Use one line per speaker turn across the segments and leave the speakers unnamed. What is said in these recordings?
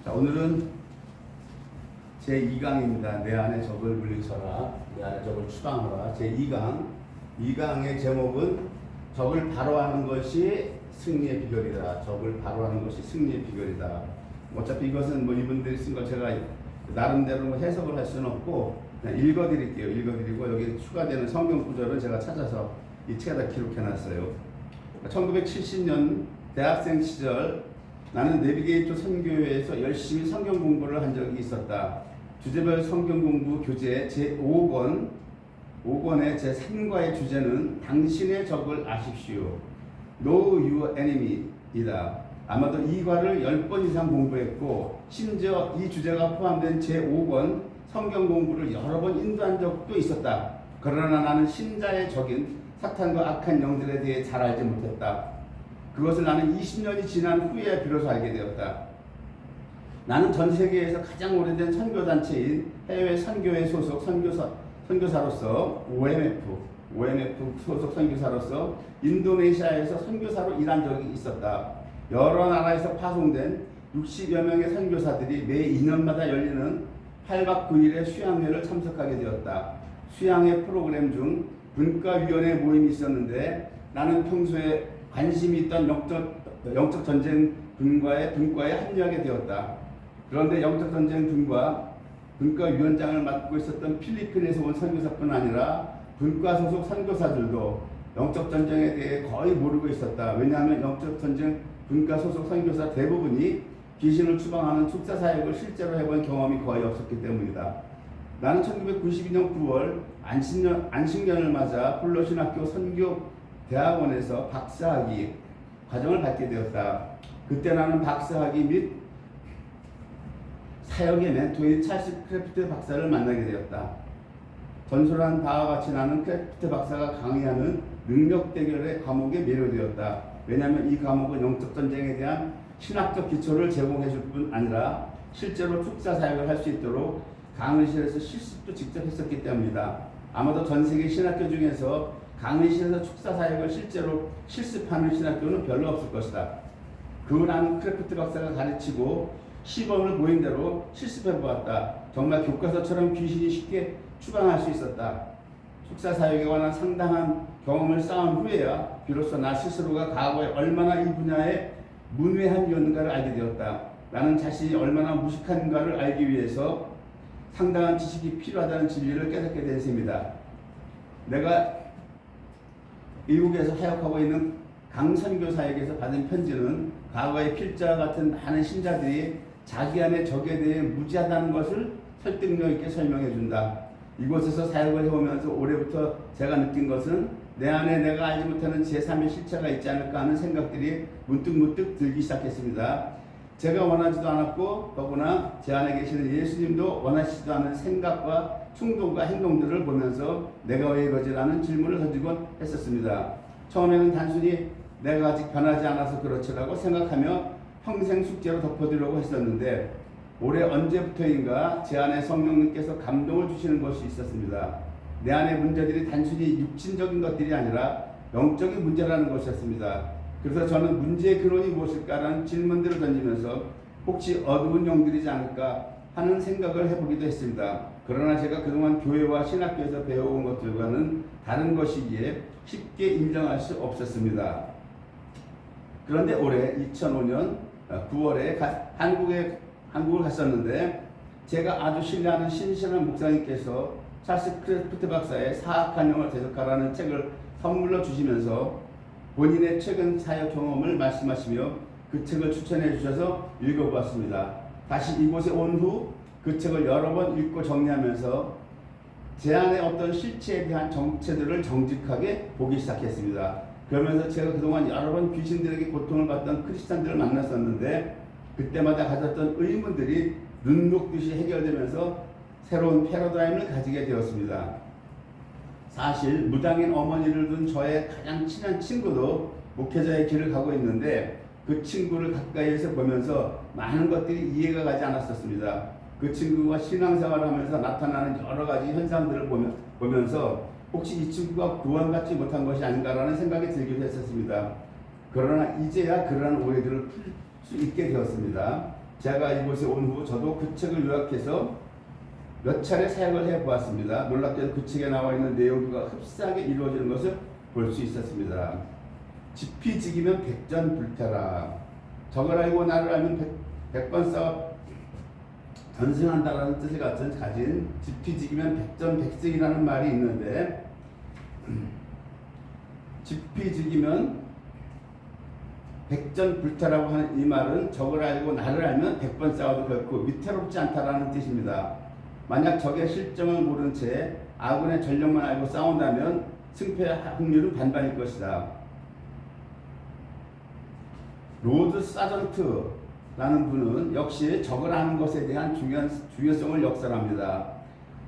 자, 오늘은 제2강입니다. 내 안에 적을 물리쳐라. 내 안에 적을 추방하라. 제2강. 2강의 제목은 적을 바로하는 것이 승리의 비결이다. 적을 바로하는 것이 승리의 비결이다. 어차피 이것은 뭐 이분들이 쓴 걸 제가 나름대로 뭐 해석을 할 수는 없고 그냥 읽어드릴게요. 읽어드리고 여기 추가되는 성경 구절은 제가 찾아서 이 책에다 기록해놨어요. 1970년 대학생 시절 나는 내비게이터 선교회에서 열심히 성경 공부를 한 적이 있었다. 주제별 성경 공부 교재 제5권 5권의 제3과의 주제는 당신의 적을 아십시오. Know your enemy 이다. 아마도 이 과를 10번 이상 공부했고 심지어 이 주제가 포함된 제5권 성경 공부를 여러 번 인도한 적도 있었다. 그러나 나는 신자의 적인 사탄과 악한 영들에 대해 잘 알지 못했다. 그것을 나는 20년이 지난 후에 비로소 알게 되었다. 나는 전 세계에서 가장 오래된 선교단체인 해외 선교회 소속 선교사로서 OMF 소속 선교사로서 인도네시아에서 선교사로 일한 적이 있었다. 여러 나라에서 파송된 60여 명의 선교사들이 매 2년마다 열리는 8박 9일의 수양회를 참석하게 되었다. 수양회 프로그램 중 분과위원회 모임이 있었는데 나는 평소에 관심이 있던 영적 전쟁 분과에 합류하게 되었다. 그런데 영적 전쟁 분과위원장을 맡고 있었던 필리핀에서 온 선교사뿐 아니라 분과 소속 선교사들도 영적 전쟁에 대해 거의 모르고 있었다. 왜냐하면 영적 전쟁 분과 소속 선교사 대부분이 귀신을 추방하는 축사 사역을 실제로 해본 경험이 거의 없었기 때문이다. 나는 1992년 9월 안식년을 맞아 폴로신학교 선교대학원에서 박사학위 과정을 받게 되었다. 그때 나는 박사학위 및 사역의 멘토인 찰스 크래프트 박사를 만나게 되었다. 전설한 바와 같이 나는 크래프트 박사가 강의하는 능력 대결의 과목에 매료되었다. 왜냐하면 이 과목은 영적 전쟁에 대한 신학적 기초를 제공해 줄 뿐 아니라 실제로 축사 사역을 할 수 있도록 강의실에서 실습도 직접 했었기 때문이다. 아마도 전 세계 신학교 중에서 강의실에서 축사 사역을 실제로 실습하는 신학교는 별로 없을 것이다. 나는 크래프트 박사가 가르치고 시범을 보인 대로 실습해 보았다. 정말 교과서처럼 귀신이 쉽게 추방할 수 있었다. 축사 사역에 관한 상당한 경험을 쌓은 후에야 비로소 나 스스로가 과거에 얼마나 이 분야에 문외한이었는가를 알게 되었다. 나는 자신이 얼마나 무식한가를 알기 위해서 상당한 지식이 필요하다는 진리를 깨닫게 된 셈이다. 내가 미국에서 사역하고 있는 강선교사에게서 받은 편지는 과거의 필자와 같은 많은 신자들이 자기 안의 적에 대해 무지하다는 것을 설득력 있게 설명해 준다. 이곳에서 사역을 해오면서 올해부터 제가 느낀 것은 내 안에 내가 알지 못하는 제3의 실체가 있지 않을까 하는 생각들이 문득문득 들기 시작했습니다. 제가 원하지도 않았고 더구나 제 안에 계시는 예수님도 원하시지도 않은 생각과 충동과 행동들을 보면서 내가 왜 이러지라는 질문을 던지곤 했었습니다. 처음에는 단순히 내가 아직 변하지 않아서 그렇지라고 생각하며 평생 숙제로 덮어두려고 했었는데 올해 언제부터인가 제 안에 성령님께서 감동을 주시는 것이 있었습니다. 내 안의 문제들이 단순히 육신적인 것들이 아니라 영적인 문제라는 것이었습니다. 그래서 저는 문제의 근원이 무엇일까라는 질문들을 던지면서 혹시 어두운 영들이지 않을까 하는 생각을 해보기도 했습니다. 그러나 제가 그동안 교회와 신학교에서 배워온 것들과는 다른 것이기에 쉽게 인정할 수 없었습니다. 그런데 올해 2005년 9월에 한국을 갔었는데 제가 아주 신뢰하는 신실한 목사님께서 찰스 크래프트 박사의 사악한 영을 대적하라는 책을 선물로 주시면서 본인의 최근 사역 경험을 말씀하시며 그 책을 추천해 주셔서 읽어보았습니다. 다시 이곳에 온 후 그 책을 여러 번 읽고 정리하면서 제 안에 어떤 실체에 대한 정체들을 정직하게 보기 시작했습니다. 그러면서 제가 그동안 여러 번 귀신들에게 고통을 받던 크리스찬들을 만났었는데 그때마다 가졌던 의문들이 눈 녹듯이 해결되면서 새로운 패러다임을 가지게 되었습니다. 사실 무당인 어머니를 둔 저의 가장 친한 친구도 목회자의 길을 가고 있는데 그 친구를 가까이에서 보면서 많은 것들이 이해가 가지 않았었습니다. 그 친구가 신앙생활을 하면서 나타나는 여러 가지 현상들을 보면서 혹시 이 친구가 구원받지 못한 것이 아닌가라는 생각이 들기도 했었습니다. 그러나 이제야 그러한 오해들을 풀 수 있게 되었습니다. 제가 이곳에 온 후 저도 그 책을 요약해서 몇 차례 사역을 해보았습니다. 놀랍게도 그 책에 나와 있는 내용과 흡사하게 이루어지는 것을 볼 수 있었습니다. 지피지기면 백전불태라. 적을 알고 나를 알면 백번 싸워 전승한다라는 뜻을 가진 지피지기면 백전백승이라는 말이 있는데, 지피지기면 백전불태라고 하는 이 말은 적을 알고 나를 알면 100번 싸워도 결코 위태롭지 않다라는 뜻입니다. 만약 적의 실정을 모른 채 아군의 전력만 알고 싸운다면 승패 확률은 반반일 것이다. 로드 사전트라는 분은 역시 적을 아는 것에 대한 중요성을 역설합니다.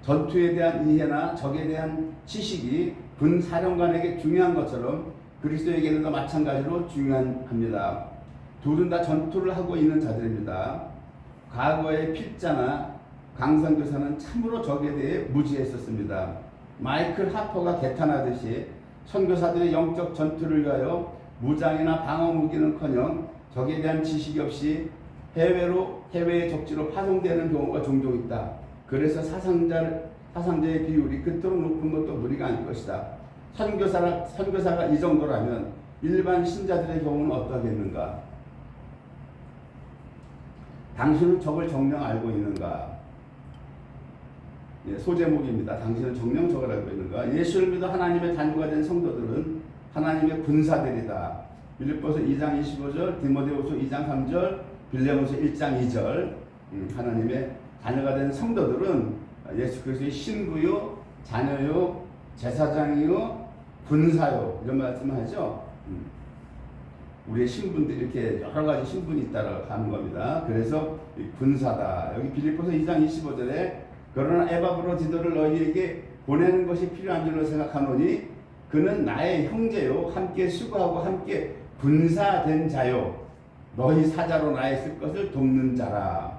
전투에 대한 이해나 적에 대한 지식이 군 사령관에게 중요한 것처럼 그리스도에게는 마찬가지로 중요합니다. 둘은 다 전투를 하고 있는 자들입니다. 과거의 필자나 강선교사는 참으로 적에 대해 무지했었습니다. 마이클 하퍼가 개탄하듯이 선교사들의 영적 전투를 위하여 무장이나 방어 무기는커녕 적에 대한 지식이 없이 해외의 적지로 파송되는 경우가 종종 있다. 그래서 사상자의 비율이 그토록 높은 것도 무리가 아닐 것이다. 선교사가 이 정도라면 일반 신자들의 경우는 어떠하겠는가? 당신은 적을 정녕 알고 있는가? 소제목입니다. 당신은 정녕 적을 알고 있는가? 예수를 믿어 하나님의 자녀가 된 성도들은 하나님의 군사들이다. 빌립보서 2장 25절, 디모데후서 2장 3절, 빌레몬서 1장 2절. 하나님의 자녀가 된 성도들은 예수 그리스도의 신부요, 자녀요, 제사장이요, 군사요, 이런 말씀을 하죠. 우리의 신분들이 이렇게 여러 가지 신분이 있다고 하는 겁니다. 그래서 군사다. 여기 빌립보서 2장 25절에 그러나 에바브로디도를 너희에게 보내는 것이 필요한 줄로 생각하노니 그는 나의 형제요, 함께 수고하고 함께 군사된 자요, 너희 사자로 나의 쓸 것을 돕는 자라.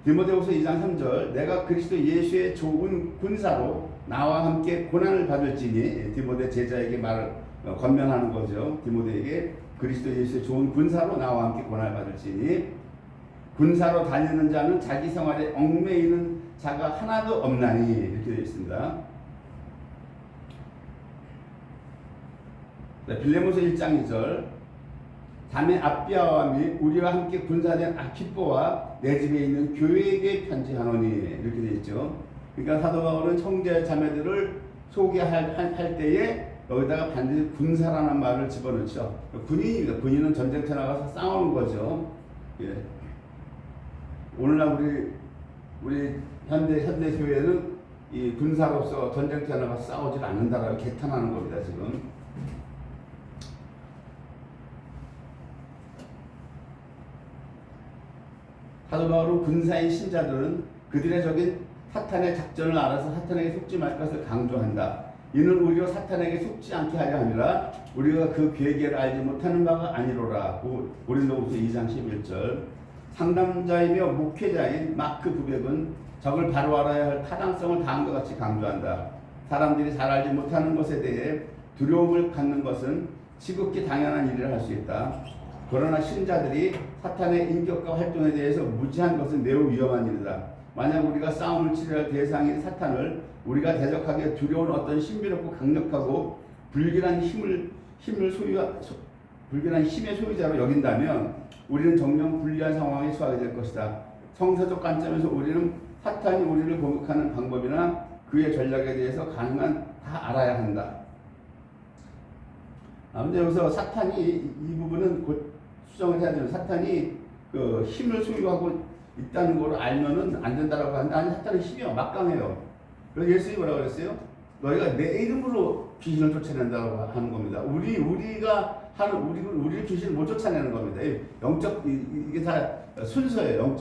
디모데후서 2장 3절 내가 그리스도 예수의 좋은 군사로 나와 함께 고난을 받을지니, 디모데 제자에게 권면하는 거죠. 디모데에게 그리스도 예수의 좋은 군사로 나와 함께 고난을 받을지니 군사로 다니는 자는 자기 생활에 얽매이는 자가 하나도 없나니, 이렇게 되어 있습니다. 빌레몬서 1장 2절 다음에 아비아와 및 우리와 함께 군사된 아키뽀와 내 집에 있는 교회에게 편지하노니, 이렇게 되어 있죠. 그러니까 사도 바울은 형제 자매들을 소개할 때에 여기다가 반드시 군사라는 말을 집어넣죠. 군인입니다. 군인은 전쟁터에 나가서 싸우는 거죠. 예. 오늘날 우리 현대 교회는 이 군사로서 전쟁터에 나가서 싸우지 않는다라고 개탄하는 겁니다. 지금. 사도 바울은 군사인 신자들은 그들의 적인 사탄의 작전을 알아서 사탄에게 속지 말 것을 강조한다. 이는 우리가 사탄에게 속지 않게 하려 함이라 우리가 그 계획을 알지 못하는 바가 아니로라. 고린도후서 2장 11절. 상담자이며 목회자인 마크 부백은 적을 바로 알아야 할 타당성을 다음과 같이 강조한다. 사람들이 잘 알지 못하는 것에 대해 두려움을 갖는 것은 지극히 당연한 일이라 할 수 있다. 그러나 신자들이 사탄의 인격과 활동에 대해서 무지한 것은 매우 위험한 일이다. 만약 우리가 싸움을 치료할 대상인 사탄을 우리가 대적하기에 두려운 어떤 신비롭고 강력하고 불길한 힘의 소유자로 여긴다면 우리는 정녕 불리한 상황에 처하게 될 것이다. 성서적 관점에서 우리는 사탄이 우리를 공격하는 방법이나 그의 전략에 대해서 가능한 다 알아야 한다. 근데 여기서 사탄이 이 부분은 곧 수정을 해야 되는, 사탄이 그 힘을 소유하고 있다는 걸 알면은 안 된다라고 하는데, 아니 사탄은 힘이요, 막강해요. 그래서 예수님이 뭐라고 그랬어요? 너희가 내 이름으로 귀신을 쫓아낸다고 하는 겁니다. 우리가 하는 우리를 귀신을 못 쫓아내는 겁니다. 영적 이게 다 순서예요.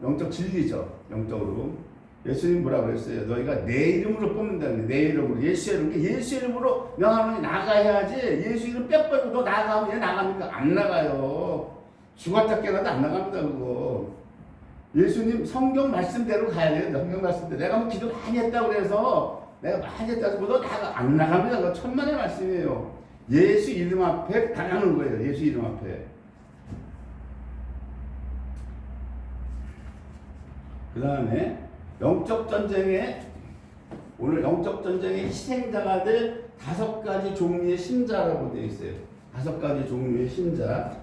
영적 진리죠. 영적으로. 예수님 뭐라고 그랬어요? 너희가 내 이름으로 뽑는다는, 내 이름으로, 예수 이름으로 명하노니 나가야지. 예수 이름 빽 너 나가면 얘 나갑니까? 안 나가요. 죽었다 깨어나도 안 나갑니다. 그거 예수님 성경 말씀대로 가야 돼요. 성경 말씀대로. 내가 뭐 기도 많이 했다고 그래서 내가 많이 했다고 해서 너 안 나갑니다. 그거 천만의 말씀이에요. 예수 이름 앞에 당하는 거예요. 예수 이름 앞에. 그 다음에 영적 전쟁에 오늘 영적 전쟁의 희생자가 될 5가지 종류의 신자라고 되어 있어요. 5가지 종류의 신자.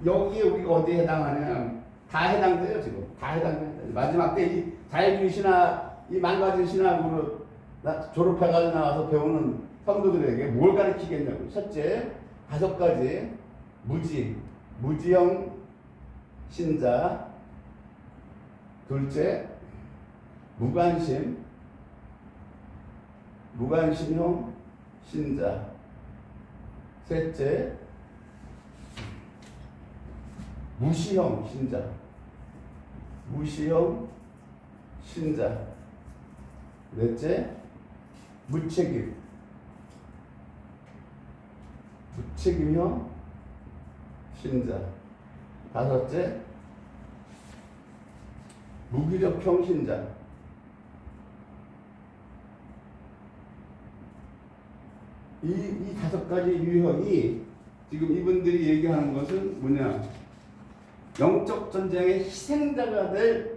여기에 우리가 어디에 해당하냐? 다 해당돼요 지금. 다 해당돼요. 마지막 때 이 자유주의 신학, 이 망가진 신학으로 졸업해가지고 나와서 배우는 성도들에게 뭘 가르치겠냐고. 첫째, 5가지 무지형 신자. 둘째, 무관심형 신자. 셋째, 무시형 신자. 넷째, 무책임형 신자. 다섯째, 무기력형 신자. 이 5가지 유형이 지금 이분들이 얘기하는 것은 뭐냐? 영적 전쟁의 희생자가 될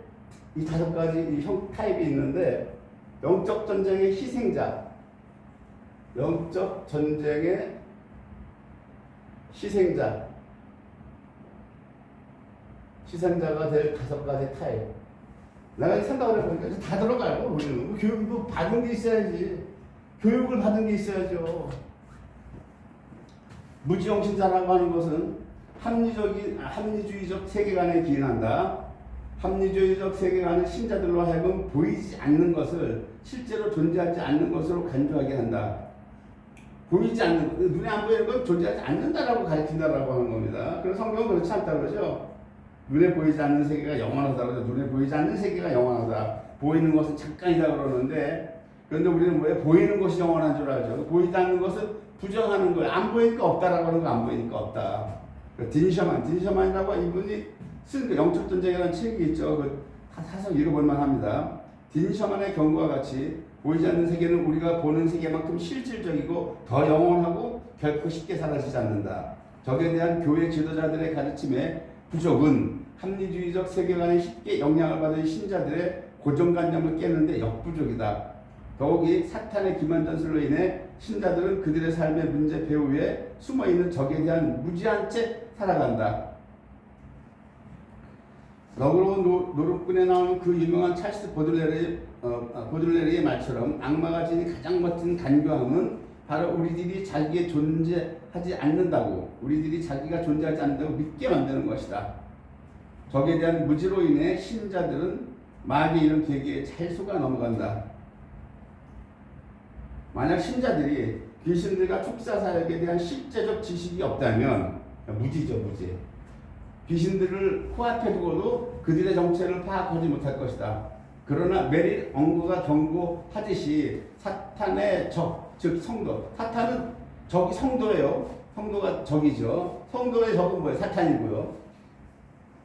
이 5가지 형 타입이 있는데, 영적 전쟁의 희생자가 될 5가지 타입. 내가 생각을 해보니까 다 들어가요. 우리는 교육도 받은 게 있어야지. 교육을 받은 게 있어야죠. 무지형 신자라고 하는 것은 합리주의적 세계관에 기인한다. 합리주의적 세계관은 신자들로 하여금 보이지 않는 것을 실제로 존재하지 않는 것으로 간주하게 한다. 보이지 않는, 눈에 안 보이는 건 존재하지 않는다라고 가르친다라고 하는 겁니다. 그래서 성경은 그렇지 않다고 그러죠. 눈에 보이지 않는 세계가 영원하다고 그러죠. 눈에 보이지 않는 세계가 영원하다. 보이는 것은 잠깐이다 그러는데, 그런데 우리는 왜 보이는 것이 영원한 줄 알죠. 보이지 않는 것은 부정하는 거예요. 안 보이니까 없다라고 하는 거, 안 보이니까 없다. 딘셔만이라고 이분이 쓴 영적 전쟁이라는 책이 있죠. 사서 읽어볼만 합니다. 딘셔만의 경고와 같이 보이지 않는 세계는 우리가 보는 세계만큼 실질적이고 더 영원하고 결코 쉽게 사라지지 않는다. 적에 대한 교회 지도자들의 가르침에 부족은 합리주의적 세계관에 쉽게 영향을 받은 신자들의 고정관념을 깨는데 역부족이다. 더욱이 사탄의 기만 전술로 인해 신자들은 그들의 삶의 문제 배후에 숨어있는 적에 대한 무지한 채 살아간다. 너그러운 노름꾼에 나오는 그 유명한 찰스 보들레르의 말처럼 악마가 지닌 가장 멋진 간교함은 바로 우리들이 자기가 존재하지 않는다고 믿게 만드는 것이다. 적에 대한 무지로 인해 신자들은 마귀의 이런 계기에 잘 속아 넘어간다. 만약 신자들이 귀신들과 축사사역에 대한 실제적 지식이 없다면 무지죠, 무지. 귀신들을 코앞에 두고도 그들의 정체를 파악하지 못할 것이다. 그러나 메릴 엉거가 경고하듯이 사탄의 적, 즉 성도. 사탄은 적이 성도예요. 성도가 적이죠. 성도의 적은 뭐예요? 사탄이고요.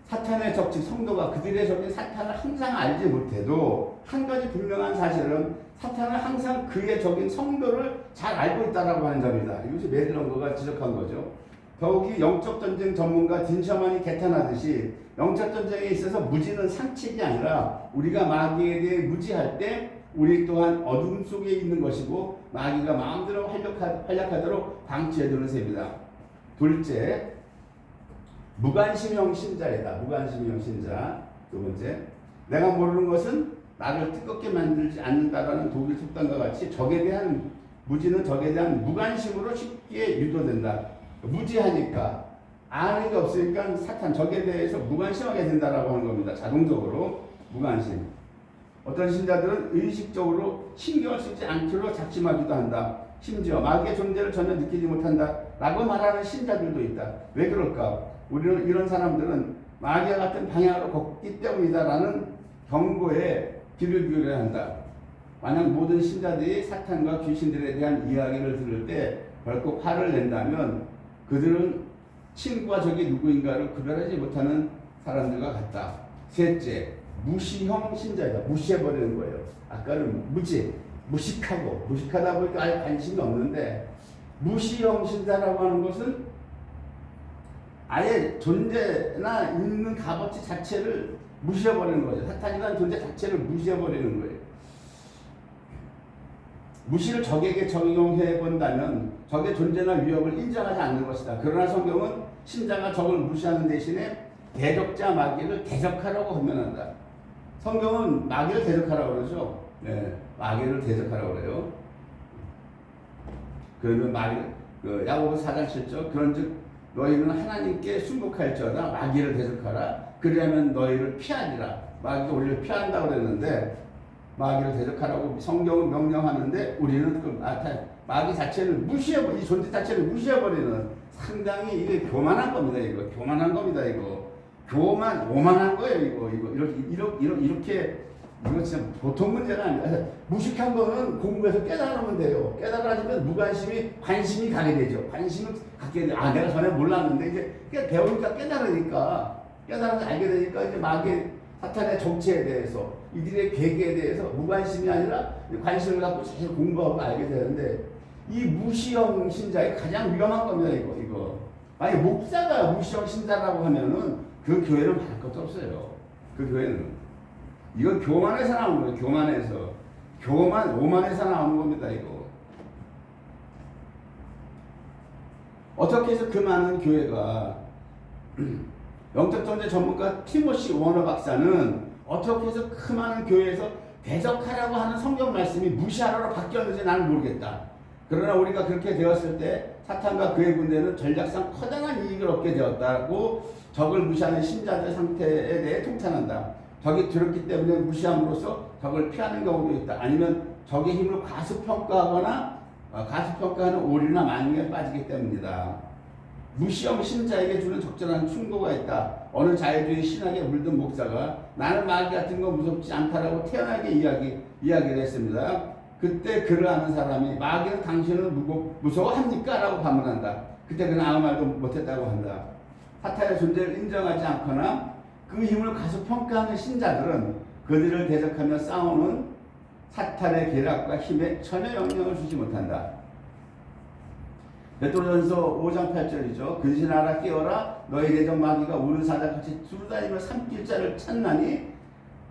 사탄의 적, 즉 성도가 그들의 적인 사탄을 항상 알지 못해도 한 가지 분명한 사실은 사탄은 항상 그의 적인 성도를 잘 알고 있다라고 하는 점이다. 이것이 메릴 엉거가 지적한 거죠. 더욱이 영적 전쟁 전문가 딘셔만이 개탄하듯이 영적 전쟁에 있어서 무지는 상책이 아니라 우리가 마귀에 대해 무지할 때 우리 또한 어둠 속에 있는 것이고 마귀가 마음대로 활약하도록 방치해두는 셈이다. 둘째, 무관심형 신자이다. 무관심형 신자. 두 번째, 내가 모르는 것은 나를 뜨겁게 만들지 않는다라는 독일 속담과 같이 무지는 적에 대한 무관심으로 쉽게 유도된다. 무지하니까 아는 게 없으니까 사탄 적에 대해서 무관심하게 된다라고 하는 겁니다. 자동적으로 무관심. 어떤 신자들은 의식적으로 신경을 쓰지 않기로 작심하기도 한다. 심지어 마귀의 존재를 전혀 느끼지 못한다라고 말하는 신자들도 있다. 왜 그럴까? 우리는 이런 사람들은 마귀와 같은 방향으로 걷기 때문이다라는 경고에 귀를 기울여야 한다. 만약 모든 신자들이 사탄과 귀신들에 대한 이야기를 들을 때 벌컥 화를 낸다면 그들은 친구와 적이 누구인가를 구별하지 못하는 사람들과 같다. 셋째, 무시형 신자이다. 무시해버리는 거예요. 아까는 무식하다 보니까 아예 관심이 없는데, 무시형 신자라고 하는 것은 아예 존재나 있는 값어치 자체를 무시해버리는 거죠. 사탄이라는 존재 자체를 무시해버리는 거예요. 무시를 적에게 적용해 본다면 적의 존재나 위협을 인정하지 않는 것이다. 그러나 성경은 신자가 적을 무시하는 대신에 대적자 마귀를 대적하라고 권면한다. 성경은 마귀를 대적하라고 그러죠. 네, 마귀를 대적하라고 그래요. 그러면 야고보 4장 7절 그런즉 너희는 하나님께 순복할지어다 마귀를 대적하라. 그리하면 너희를 피하리라. 마귀가 우리를 피한다고 그랬는데 마귀를 대적하라고 성경은 명령하는데 우리는 그 마귀 자체를 이 존재 자체를 무시해버리는 상당히 이게 교만한 겁니다. 이거 교만한 겁니다. 이거 오만한 거예요. 이렇게 이거 진짜 보통 문제가 아니라 무식한 거는 공부해서 깨달으면 돼요. 깨달아지면 관심이 가게 되죠. 관심을 갖게 돼. 내가 전에 몰랐는데 이제 배우니까 깨달아서 알게 되니까 이제 마귀 사탄의 정체에 대해서 이들의 계계에 대해서 무관심이 아니라 관심을 갖고 계속 공부하고 알게 되는데 이 무시형 신자의 가장 위험한 겁니다. 이거 만약 목사가 무시형 신자라고 하면은 그 교회는 갈 것도 없어요. 그 교회는 이건 교만에서 나오는 거예요. 오만에서 나오는 겁니다. 이거 어떻게 해서 그 많은 교회가 영적 존재 전문가 티모시 워너 박사는 어떻게 해서 그 많은 교회에서 대적하라고 하는 성경 말씀이 무시하라로 바뀌었는지 나는 모르겠다. 그러나 우리가 그렇게 되었을 때 사탄과 그의 군대는 전략상 커다란 이익을 얻게 되었다고 적을 무시하는 신자들의 상태에 대해 통탄한다. 적이 두렵기 때문에 무시함으로써 적을 피하는 경우도 있다. 아니면 적의 힘을 가시평가하는 오류나 만용에 빠지기 때문이다. 무시형 신자에게 주는 적절한 충고가 있다. 어느 자유주의 신학에 물든 목사가 나는 마귀 같은 거 무섭지 않다라고 태연하게 이야기를 했습니다. 그때 그를 아는 사람이 마귀는 당신을 무서워합니까? 라고 반문한다. 그때 그는 아무 말도 못했다고 한다. 사탄의 존재를 인정하지 않거나 그 힘을 가소평가하는 신자들은 그들을 대적하며 싸우는 사탄의 계략과 힘에 전혀 영향을 주지 못한다. 베드로전서 5장 8절이죠. 근신하라 깨어라 너희 대적 마귀가 우는 사자같이 두루다니며 삼킬 자를 찾나니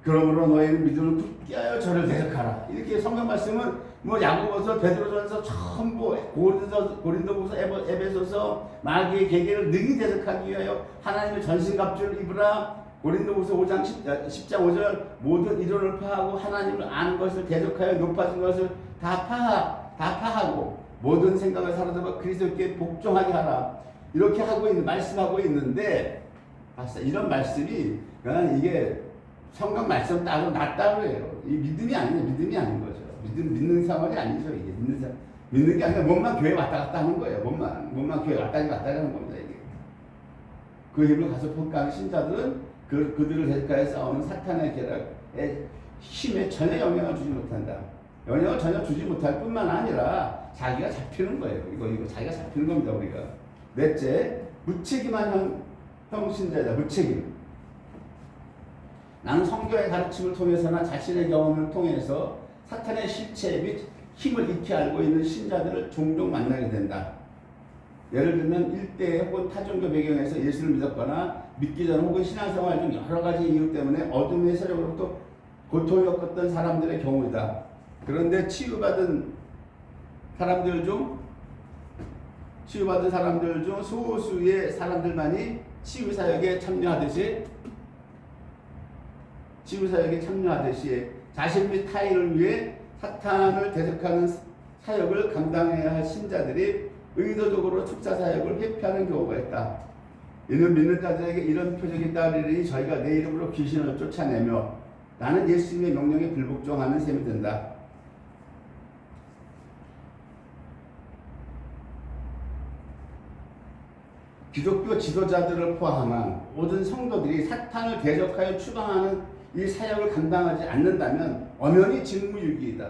그러므로 너희는 믿음을 굳게 하여 저를 대적하라. 이렇게 성경 말씀은 야고보서 베드로전서 전부 고린도후서 에베소서 마귀의 계계를 능히 대적하기 위하여 하나님의 전신갑주를 입으라. 고린도후서 5장 10장 5절 모든 이론을 파하고 하나님을 아는 것을 대적하여 높아진 것을 다 파하고 모든 생각을 사로잡아 그리스도께 복종하게 하라. 이렇게 말씀하고 있는데 이런 말씀이 그냥 이게 성경 말씀 따로 낫다고 해요. 이 믿음이 아닌 거죠. 믿는 사람이 아니죠. 이게 믿는 게 아니라 몸만 교회 왔다 갔다 하는 거예요. 몸만 교회 왔다 갔다 하는 겁니다. 이게 그 힘을 가소평가하는 신자들은 그들을 대적하여 싸우는 사탄의 계략에 힘에 전혀 영향을 주지 못한다. 영향을 전혀 주지 못할 뿐만 아니라 자기가 잡히는 거예요. 이거 자기가 잡히는 겁니다. 우리가 넷째, 무책임한 형 신자이다. 무책임. 나는 성경의 가르침을 통해서나 자신의 경험을 통해서 사탄의 실체 및 힘을 익히 알고 있는 신자들을 종종 만나게 된다. 예를 들면 일대 혹은 타종교 배경에서 예수를 믿었거나 믿기 전 혹은 신앙생활 중 여러 가지 이유 때문에 어둠의 세력으로부터 고통을 겪었던 사람들의 경우이다. 그런데 치유받은 사람들 중 소수의 사람들만이 치유사역에 참여하듯이 자신 및 타인을 위해 사탄을 대적하는 사역을 감당해야 할 신자들이 의도적으로 축사 사역을 회피하는 경우가 있다. 이는 믿는 자들에게 이런 표적이 따르리니 저희가 내 이름으로 귀신을 쫓아내며 나는 예수님의 명령에 불복종하는 셈이 된다. 기독교 지도자들을 포함한 모든 성도들이 사탄을 대적하여 추방하는 이 사역을 감당하지 않는다면 엄연히 직무유기이다.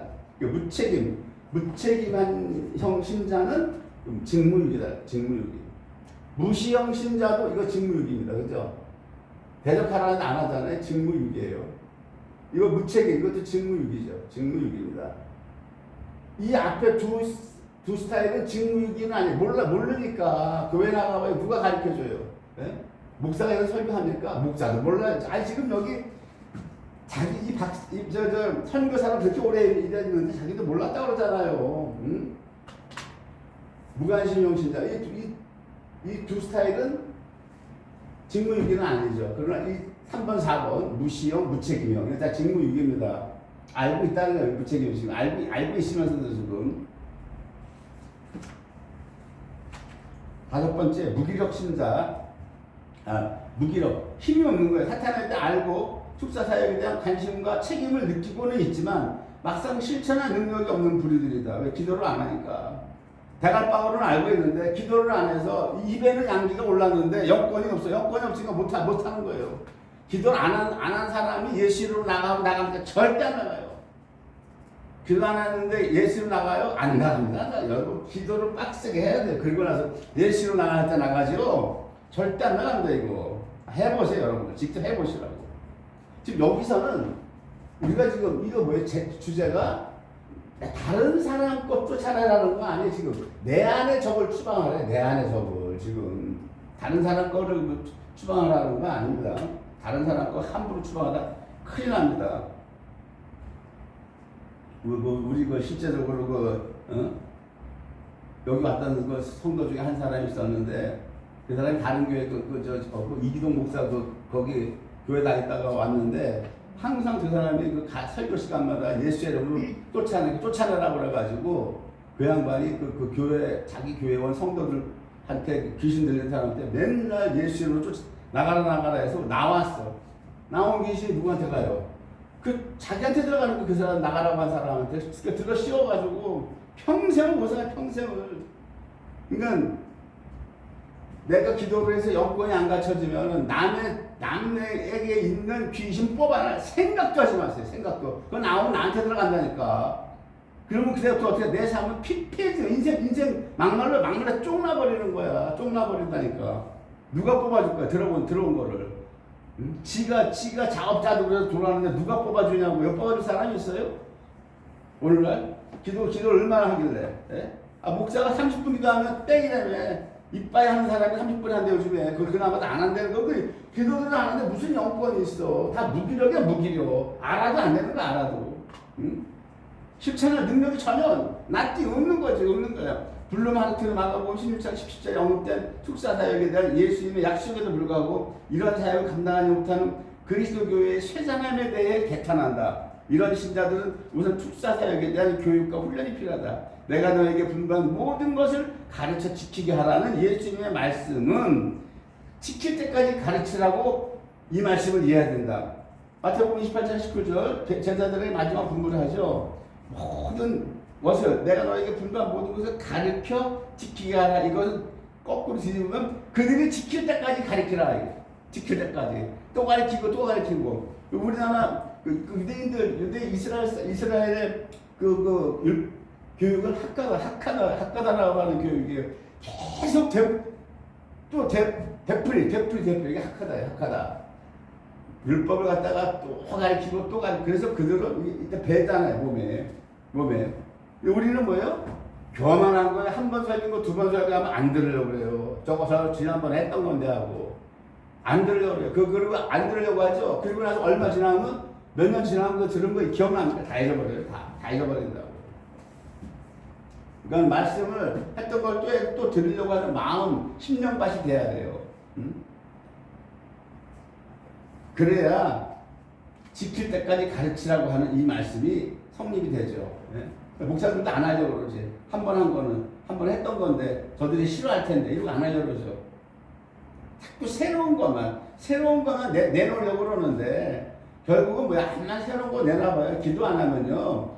무책임한 형 신자는 직무유기다. 직무유기. 무시형 신자도 이거 직무유기입니다. 그죠? 대적하라는 안 하잖아요. 직무유기예요. 이거 무책임, 이것도 직무유기죠. 직무유기입니다. 이 앞에 두 스타일은 직무유기는 아니에요. 모르니까 교회 나가봐요. 누가 가르쳐줘요? 예? 목사가 이런 설교합니까? 목사도 몰라요. 아니 지금 여기 자기 저 선교사로 그렇게 오래 일했는데 자기도 몰랐다 그러잖아요. 응? 무관심 용신자 이 두 스타일은 직무유기는 아니죠. 그러나 이 3번, 4번 무시형, 무책임형 이게 다 직무유기입니다. 알고 있다는 거예요. 무책임형 지금 알고 있으면서도 지금. 다섯 번째 무기력 신자. 무기력 힘이 없는 거예요. 사탄할 때 알고 축사 사역에 대한 관심과 책임을 느끼고는 있지만 막상 실천할 능력이 없는 부류들이다. 왜? 기도를 안 하니까. 대갈방으로는 알고 있는데 기도를 안 해서 입에는 양기가 올랐는데 여건이 없어. 여건이 없으니까 못하는 거예요. 기도를 안 한 사람이 예수로 나가면 절대 안 나가요. 기도 안 하는데 예수로 나가요? 안 나갑니다. 여러분 기도를 빡세게 해야 돼요. 그리고 나서 예수로 나갈 때 나가지요. 절대 안 나갑니다. 이거 해보세요. 여러분들 직접 해보시라고. 지금 여기서는 우리가 지금 이거 뭐예요? 제 주제가 다른 사람 것 쫓아내라는 거 아니에요. 지금 내 안에 적을 추방하래. 내 안에 적을 지금 다른 사람 거를 추방하라는 거 아닙니다. 다른 사람 거 함부로 추방하다 큰일 납니다. 우리 실제적으로 여기 왔던 성도 중에 한 사람이 있었는데 그 사람이 다른 교회 이기동 목사 거기 교회 다니다가 왔는데 항상 그 사람이 설교 시간마다 예수의 이름으로 쫓아내라고 그래가지고 그 양반이 그 교회 자기 교회원 성도들한테 귀신 들린 사람한테 맨날 예수의 이름으로 나가라 해서 나왔어. 나온 귀신이 누구한테 가요? 자기한테 들어가는 그 사람 나가라고 한 사람한테 들어 씌워가지고 평생을 고생해. 평생을. 그러니까 내가 기도를 해서 여건이 안 갖춰지면 남에게 있는 귀신 뽑아라. 생각도 하지 마세요. 생각도. 그거 나오면 나한테 들어간다니까. 그러면 그때부터 어떻게 내 삶은 피폐해져. 인생 막말로 쫑나버리는 거야. 쫑나버린다니까. 누가 뽑아줄 거야? 들어온 거를. 응? 지가 작업자도 그래서 돌아가는데 누가 뽑아주냐고. 왜 뽑아줄 사람이 있어요? 오늘날? 기도를 얼마나 하길래? 예? 목사가 30분 기도하면 땡이라며. 이빠이 하는 사람이 30분에 한대 요즘에. 그나마 안 한다는 거. 기도를 하는데 무슨 영권이 있어. 다 무기력이야, 무기력. 알아도 안 되는 거 알아도. 응? 실천할 능력이 전혀 없는 거지. 없는 거야. 블룸하르트를 막아보면 16장 17절에 언급된 축사 사역에 대한 예수님의 약속에도 불구하고 이런 사역을 감당하지 못하는 그리스도 교회의 쇠장함에 대해 개탄한다. 이런 신자들은 우선 축사 사역에 대한 교육과 훈련이 필요하다. 내가 너에게 분부한 모든 것을 가르쳐 지키게 하라는 예수님의 말씀은 지킬 때까지 가르치라고 이 말씀을 이해해야 된다. 마태복음 28장 19절 제자들에게 마지막 분부를 하죠. 모든 것을 내가 너에게 분부한 모든 것을 가르쳐 지키게 하라. 이것은 거꾸로 뒤집으면 그들이 지킬 때까지 가르치라. 지킬 때까지 또 가르치고 우리나라 유대인들 이스라엘의 교육은 학가다라고 하는 교육이에요. 계속 되풀이 이게 학가다. 율법을 갖다가 또 가르치고 또 가르치고. 그래서 그들은 일단 배잖아요. 몸에. 우리는 뭐예요? 교만한 거에 한 번 설린 거, 두 번 설린 거 하면 안 들으려고 그래요. 저거 지난번에 했던 건데 하고. 안 들으려고 그래요. 그리고 안 들으려고 하죠. 그리고 나서 얼마 지나면 몇 년 지나면 그 들은 거 기억나니까 다 잃어버려요. 다 잃어버린다고. 그러니까 말씀을 했던 걸 또 들으려고 하는 마음, 심령밭이 돼야 돼요. 응? 그래야 지킬 때까지 가르치라고 하는 이 말씀이 성립이 되죠. 예? 목사들도 안 하려고 그러지. 한 번 했던 건데 저들이 싫어할 텐데 이러고 안 하려고 그러죠. 자꾸 새로운 것만 내놓으려고 그러는데 결국은 뭐야? 한만 새로운 거 내놔봐요. 기도 안 하면요.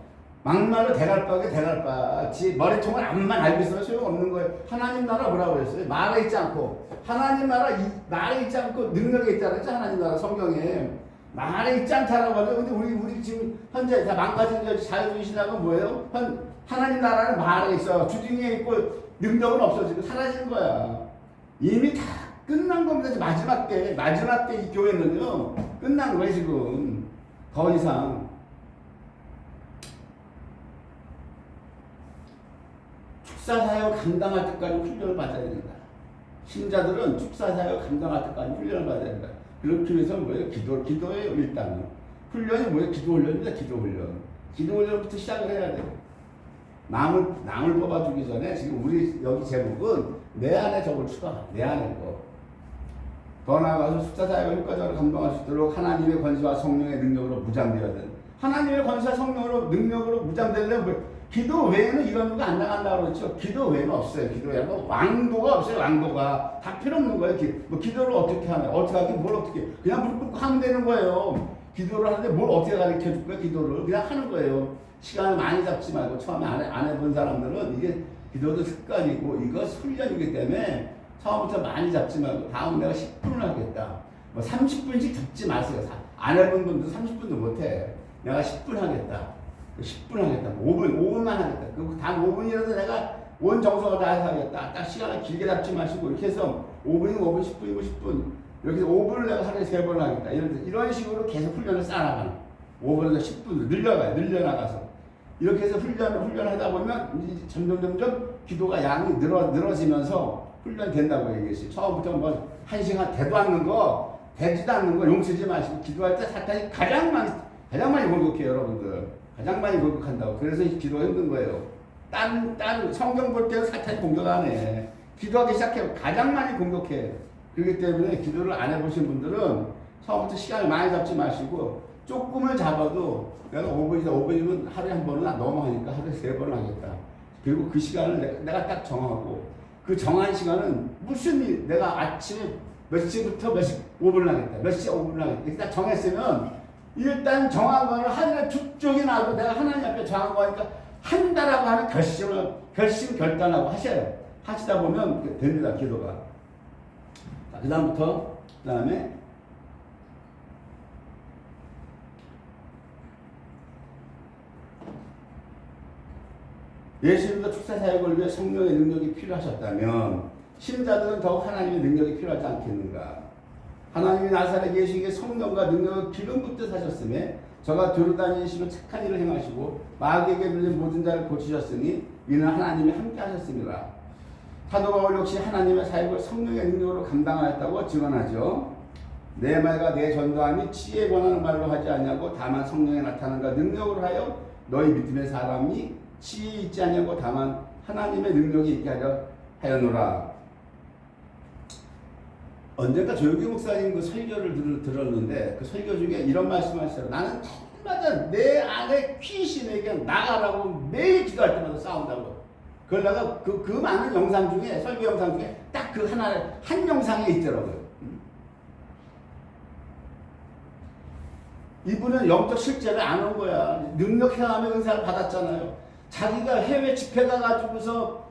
막말로 대갈박. 지 머리통을 암만 알고 있으면 소용없는 거예요. 하나님 나라 뭐라고 그랬어요? 말에 있지 않고. 하나님 나라 말에 있지 않고 능력에 있다고 했죠. 하나님 나라 성경에. 말에 있지 않다라고 하죠. 근데 우리 지금 현재 다 망가진 자유주의신학은 뭐예요? 하나님 나라는 말에 있어. 주둥이에 있고 능력은 없어지고 사라진 거야. 이미 다 끝난 겁니다. 마지막 때 이 교회는요. 끝난 거예요 지금. 더 이상. 축사 사역 감당할 때까지 훈련을 받아야 된다. 신자들은 축사사역을 감당할 때까지 훈련을 받아야 된다. 그렇기 위해서는 뭐예요? 기도예요, 일단은. 훈련이 뭐예요? 기도 훈련입니다, 기도 훈련. 기도 훈련부터 시작을 해야 돼요. 남을 뽑아주기 전에 지금 우리 여기 제목은 내 안에 적을 추가, 내 안에 거. 더 나아가서 축사사역을 효과적으로 감당할 수 있도록 하나님의 권세와 성령의 능력으로 무장되어야 된다. 하나님의 권세와 성령으로 능력으로 무장되려면 뭐, 기도 외에는 이런 거 안 나간다고 그랬죠. 기도 외에는 없어요. 기도 외에는 왕도가 없어요. 왕도가 다 필요 없는 거예요. 기도를 어떻게 하냐, 어떻게 하긴 뭘 어떻게, 그냥 무릎 꿇고 하면 되는 거예요. 기도를 하는데 뭘 어떻게 가르쳐 줄 거야? 기도를 그냥 하는 거예요. 시간을 많이 잡지 말고. 처음에 안 해본 사람들은 이게 기도도 습관이고 이거 훈련이기 때문에 처음부터 많이 잡지 말고 다음 내가 10분을 하겠다. 뭐 30분씩 잡지 마세요. 안 해본 분도 30분도 못해. 내가 10분 하겠다. 10분 하겠다. 5분만 하겠다. 그 단 5분이라도 내가 온 정성을 다해서 하겠다. 딱 시간을 길게 잡지 마시고 이렇게 해서 5분이고 5분, 10분이고 10분. 이렇게 해서 5분을 내가 하루에 3번 하겠다. 이런 식으로 계속 훈련을 쌓아가는. 5분에서 10분 늘려나가서. 이렇게 해서 훈련하다 보면 이제 점점 기도가 양이 늘어지면서 훈련된다고 얘기했어요. 처음부터 뭐 1시간 되지도 않는 거 용쓰지 마시고 기도할 때 사탄이 가장 많이 공격해요, 여러분들. 가장 많이 공격한다고. 그래서 기도가 힘든 거예요. 딴 성경 볼 때는 사탄이 공격 안 해. 기도하기 시작해요. 가장 많이 공격해. 그렇기 때문에 기도를 안 해보신 분들은 처음부터 시간을 많이 잡지 마시고 조금을 잡아도 내가 5분이면 하루에 한 번은 넘어가니까 하루에 3번을 하겠다. 그리고 그 시간을 내가 딱 정하고 그 정한 시간은 무슨 내가 아침에 몇 시부터 몇 시 5분을 하겠다. 몇 시에 5분을 하겠다. 이렇게 딱 정했으면 일단 정한 거는 하늘에 두 쪽이 나도 내가 하나님 앞에 정한 거니까 한다라고 하는 결단하고 하셔요. 하시다 보면 됩니다, 기도가. 자, 그 다음에 예수님도 축사사역을 위해 성령의 능력이 필요하셨다면 신자들은 더욱 하나님의 능력이 필요하지 않겠는가. 하나님이 나사렛 예수에게 성령과 능력을 기름 붓듯 하셨음에 저가 두루다니시며 착한 일을 행하시고 마귀에게 물린 모든 자를 고치셨으니 이는 하나님이 함께 하셨습니다. 사도 바울 역시 하나님의 사역을 성령의 능력으로 감당하였다고 증언하죠. 내 말과 내 전도함이 지혜에 권하는 말로 하지 않냐고 다만 성령의 나타남과 능력으로 하여 너희 믿음의 사람이 지혜 있지 않냐고 다만 하나님의 능력이 있게 하여노라. 언젠가 조용기 목사님 그 설교를 들었는데 그 설교 중에 이런 말씀하셨어요. 나는 날마다 내 안에 귀신에게 나가라고 매일 기도할 때마다 싸운다고. 그러다가 그 많은 영상 중에 설교 영상 중에 딱 그 한 영상에 있더라고요. 이분은 영적 실제를 안 온 거야. 능력 행함의 은사를 받았잖아요. 자기가 해외 집회 가가지고서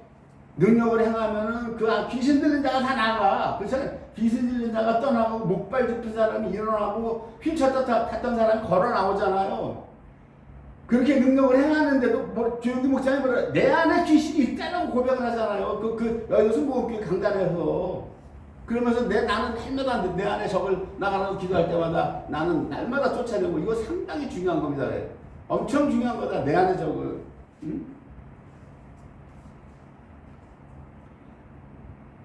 능력을 행하면은 그 귀신 들린 자가 다 나가. 그렇잖아요. 귀신 들린 자가 떠나고 목발 짚은 사람이 일어나고 휠체어 탔던 사람이 걸어 나오잖아요. 그렇게 능력을 행하는데도 뭐 조용기 목사님이 뭐라 내 안에 귀신이 있다라고 고백을 하잖아요. 여기 순복음교회 강단에서. 그러면서 나는 날마다 내 안에 적을 나가라고 기도할 때마다 나는 날마다 쫓아내고 이거 상당히 중요한 겁니다. 엄청 중요한 거다. 내 안에 적을. 응?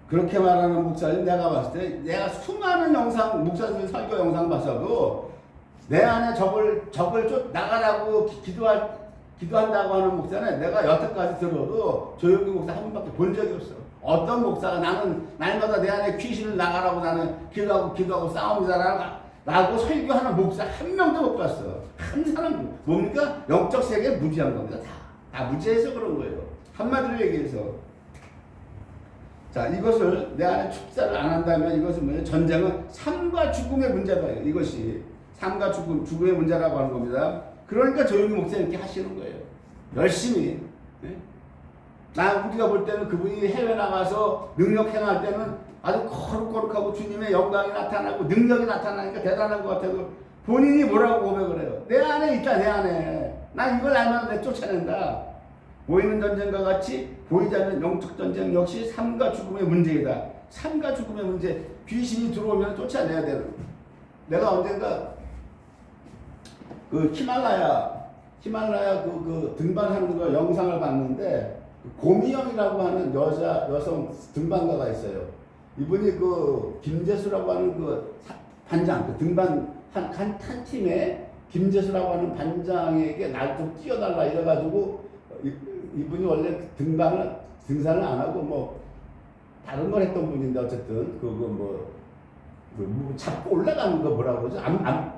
그렇게 말하는 목사님 내가 봤을 때 내가 수많은 영상 목사님 설교 영상 봤어도 내 안에 적을 나가라고 기도한다고 하는 목사는 내가 여태까지 들어도 조용기 목사 한 번밖에 본 적이 없어. 어떤 목사가 나는 날마다 내 안에 귀신을 나가라고 나는 기도하고 싸웁니다 라고 설교하는 목사 한 명도 못 봤어. 한 사람 뭡니까? 영적 세계에 무지한 겁니다. 다 무지해서 그런 거예요. 한마디로 얘기해서. 자, 이것을 내 안에 축사를 안 한다면 이것은 뭐예요? 전쟁은 삶과 죽음의 문제다. 이것이 삶과 죽음의 문제라고 하는 겁니다. 그러니까 조용히 목사님 이렇게 하시는 거예요. 열심히. 네? 우리가 볼 때는 그분이 해외 나가서 능력 행할 때는 아주 거룩거룩하고 주님의 영광이 나타나고 능력이 나타나니까 대단한 것 같아도 본인이 뭐라고 고백을 해요? 내 안에 있다, 내 안에. 난 이걸 알면 내 쫓아낸다. 보이는 전쟁과 같이 보이지 않는 영적 전쟁 역시 삶과 죽음의 문제이다. 삶과 죽음의 문제. 귀신이 들어오면 쫓아내야 되는. 내가 언젠가 그 히말라야 그 등반하는 거 영상을 봤는데 고미영이라고 하는 여성 등반가가 있어요. 이분이 그 김재수라고 하는 그 반장, 그 등반 한 팀에 김재수라고 하는 반장에게 날 좀 뛰어달라 이래가지고 이분이 원래 등산을 안 하고 뭐 다른 걸 했던 분인데 어쨌든 그거 뭐 잡고 올라가는 거 뭐라고 그러죠?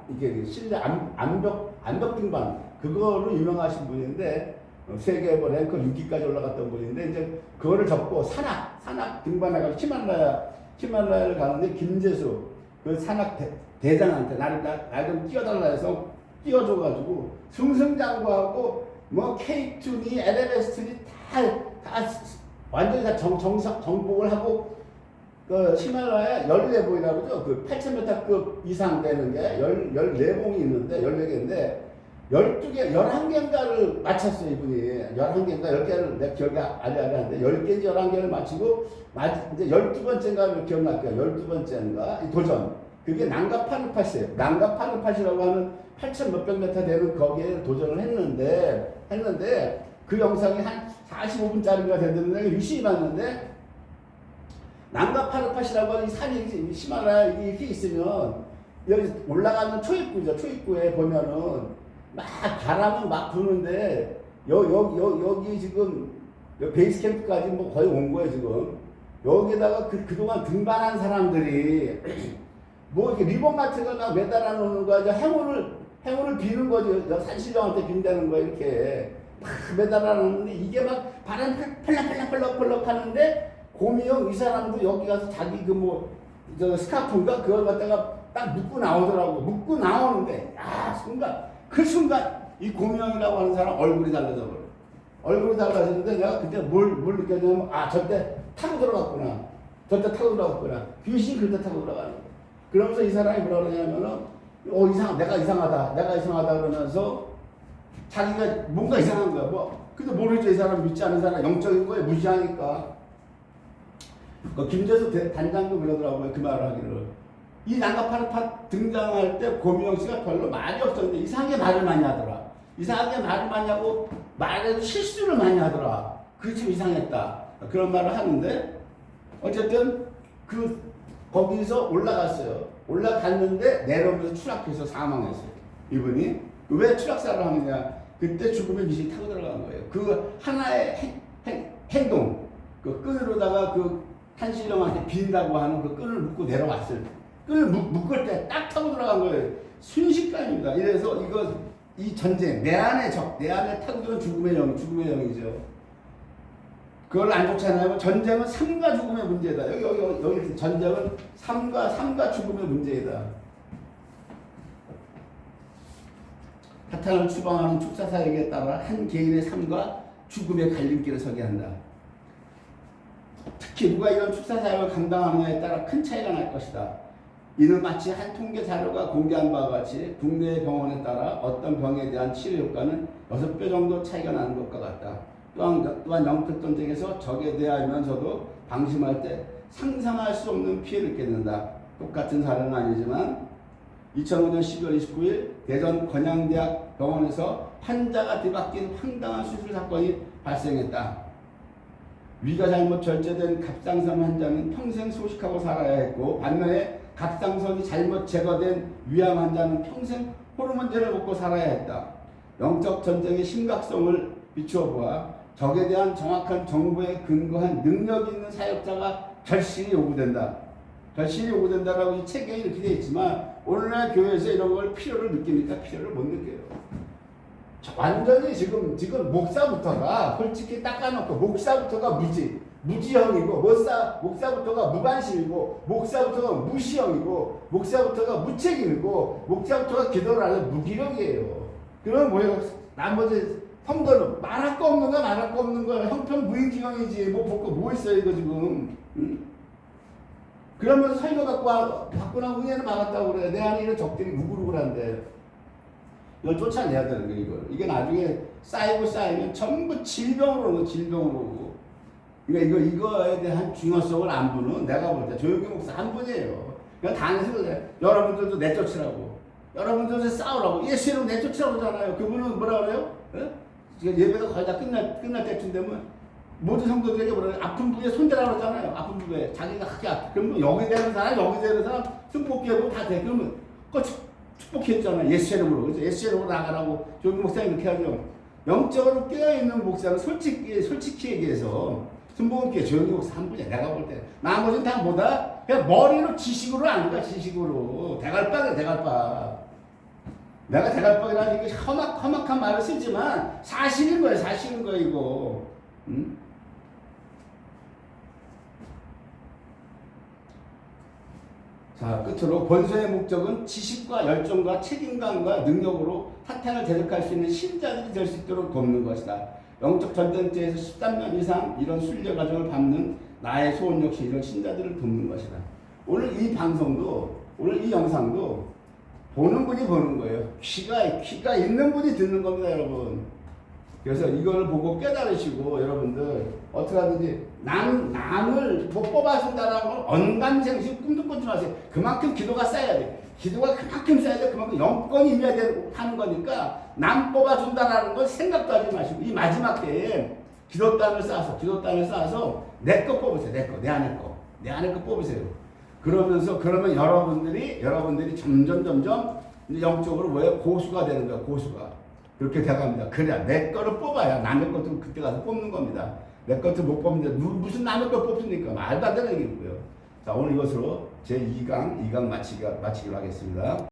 이게 실내 암벽 등반 그거로 유명하신 분인데 세계 뭐 랭크 6위까지 올라갔던 분인데 이제 그거를 접고 산악 등반해가지고 히말라야를 가는데 김재수 그 산악 대장한테 날 좀 뛰어달라 해서 뛰어줘가지고 승승장구하고 뭐 K2니 LLS니 다 완전히 다 정복을 하고 그 히말라야 14봉이라고 그러죠. 그 8,000m급 이상 되는 게 14봉이 있는데 14개인데 12개, 11개인가를 맞췄어요, 이분이. 11개인가 10개를 내 기억이 아리아리한데 10개인지 11개를 맞히고 이제 12번째인가 기억날 거예요. 12번째인가 도전. 그게 난가파르팟이에요. 난가파르팟이라고 하는 8,000 몇백 미터 되는 거기에 도전을 했는데 그 영상이 한 45분짜리가 됐는데 유심히 봤는데 난가파르팟이라고 하는 이 산이 히말라야 이게 있으면 여기 올라가는 초입구죠. 초입구에 보면은 막 바람은 막 부는데 여기 지금 베이스 캠프까지 뭐 거의 온 거예요 지금. 여기다가 그동안 등반한 사람들이 뭐 이렇게 리본 같은 거나 매달아 놓는 거야. 행운을 비는 거죠. 산신령한테 빈다는 거야 이렇게 막 매달아 놓는데 이게 막 바람 펄럭펄럭 하는데 고미형 이 사람도 여기 가서 자기 저 스카프인가 그걸 갖다가 딱 묶고 나오더라고. 묶고 나오는데 그 순간 이 고미형이라고 하는 사람 얼굴이 달라져 버려. 얼굴이 달라지는데 내가 그때 뭘 느꼈냐면 저때 타고 들어갔구나. 귀신이 그때 타고 들어가는 거야. 그러면서 이 사람이 뭐라 그러냐면은 내가 이상하다 그러면서 자기가 뭔가 이상한 거야. 근데 모르죠. 이 사람 믿지 않는 사람 영적인 거에 무시하니까. 김재수 단장도 그러더라고요. 그 말을 하기를. 이 난가파르팟 등장할 때 고미영 씨가 별로 말이 없었는데 이상하게 말을 많이 하더라. 이상하게 말을 많이 하고 말에도 실수를 많이 하더라. 그게 좀 이상했다. 그런 말을 하는데 어쨌든 거기서 올라갔어요. 올라갔는데 내려오면서 추락해서 사망했어요. 이분이. 왜 추락사를 하느냐. 그때 죽음의 귀신이 타고 들어간 거예요. 그 하나의 행동. 그 끈으로다가 한신령한테 빈다고 하는 그 끈을 묶고 내려왔을 때. 끈을 묶을 때 딱 타고 들어간 거예요. 순식간입니다. 이래서 이 전쟁, 내 안에 타고 들어온 죽음의 영이죠. 그걸 안 좋잖아요. 전쟁은 삶과 죽음의 문제다. 여기 전쟁은 삶과 죽음의 문제이다. 사탄을 추방하는 축사사에게 따라 한 개인의 삶과 죽음의 갈림길에 서게 한다. 특히 누가 이런 축사사역을 감당하느냐에 따라 큰 차이가 날 것이다. 이는 마치 한 통계 자료가 공개한 바와 같이 국내 병원에 따라 어떤 병에 대한 치료 효과는 6배 정도 차이가 나는 것과 같다. 또한 영적 전쟁에서 적에 대하면서도 방심할 때 상상할 수 없는 피해를 입겠는다. 똑같은 사례는 아니지만 2005년 12월 29일 대전 건양대학 병원에서 환자가 뒤바뀐 황당한 수술 사건이 발생했다. 위가 잘못 절제된 갑상선 환자는 평생 소식하고 살아야 했고 반면에 갑상선이 잘못 제거된 위암 환자는 평생 호르몬제를 먹고 살아야 했다. 영적 전쟁의 심각성을 비추어 보아 적에 대한 정확한 정보에 근거한 능력 있는 사역자가 결실이 요구된다. 결실이 요구된다라고 이 책에 이렇게 되어 있지만 오늘날 교회에서 이런 걸 필요를 느낍니까? 필요를 못 느껴요. 완전히 지금 목사부터가 솔직히 닦아놓고 목사부터가 무지형이고 목사부터가 무관심이고 목사부터가 무시형이고 목사부터가 무책임이고 목사부터가 기도를 안 해서 무기력이에요. 그럼 뭐예요? 나머지 성도는 말할 거 없는 거야. 형편무인지경이지. 뭐 있어요 이거 지금. 응? 그러면서 설교 받고 나면 은혜는 막았다고 그래. 내 안에 이런 적들이 우글우글한데 이걸 쫓아내야 되는 거예요. 이게 나중에 쌓이면 전부 질병으로 오고. 그러니까 이거에 대한 중요성을 안 보는 내가 볼 때 조용기 목사 한 분이에요. 그러니까 당에서 그래. 여러분들도 내쫓으라고. 여러분들도 싸우라고. 예수 이름 내쫓으라고 하잖아요. 그분은 뭐라 그래요? 예배가 거의 다 끝날 때쯤 되면 모든 성도들에게 뭐라 아픈 부위에 손대라고 그러잖아요. 아픈 부위에 자기가 크게 그러면 여기 되는 사람 여기 되는 사람 승복기하고 다 돼. 그러면 그 축복했잖아요. 예수 이름으로. 그죠? 예수 이름으로 나가라고 조기 목사님 이렇게 하죠. 영적으로 깨어있는 목사는 솔직히 얘기해서 승복기에 조용히 목사 한 분이야. 내가 볼 때. 나머지는 다 뭐다? 그냥 머리로 지식으로 아는 거야. 지식으로. 대갈박이야 대갈박. 내가 대갈박이라는 이게 험악한 말을 쓰지만 사실인 거야. 사실인 거야 이거. 응? 자, 끝으로 권소의 목적은 지식과 열정과 책임감과 능력으로 사탄을 대적할 수 있는 신자들이 될 수 있도록 돕는 것이다. 영적 전쟁터에서 13년 이상 이런 순례 과정을 밟는 나의 소원 역시 이런 신자들을 돕는 것이다. 오늘 이 방송도, 오늘 이 영상도 보는 분이 보는 거예요. 귀가 있는 분이 듣는 겁니다, 여러분. 그래서 이걸 보고 깨달으시고 여러분들 어떻게 하든지 남을 못 뽑아준다는 걸 언감생심 꿈도 꾸지 마세요. 그만큼 기도가 쌓여야 돼. 기도가 그만큼 쌓여야 돼. 그만큼 영권이 임해야 하는 거니까 남 뽑아준다는 걸 생각도 하지 마시고 이 마지막 때에 기도단을 쌓아서 내 거 뽑으세요. 내 안에 거 뽑으세요. 그러면 여러분들이 점점 영적으로 뭐예요? 고수가 되는 거야. 고수가. 그렇게 돼갑니다. 그래야 내 거를 뽑아야 남의 것도 그때 가서 뽑는 겁니다. 내 것도 못 뽑는데 무슨 남의 거 뽑습니까? 말도 안 되는 얘기고요. 자, 오늘 이것으로 제 2강 마치기로 하겠습니다.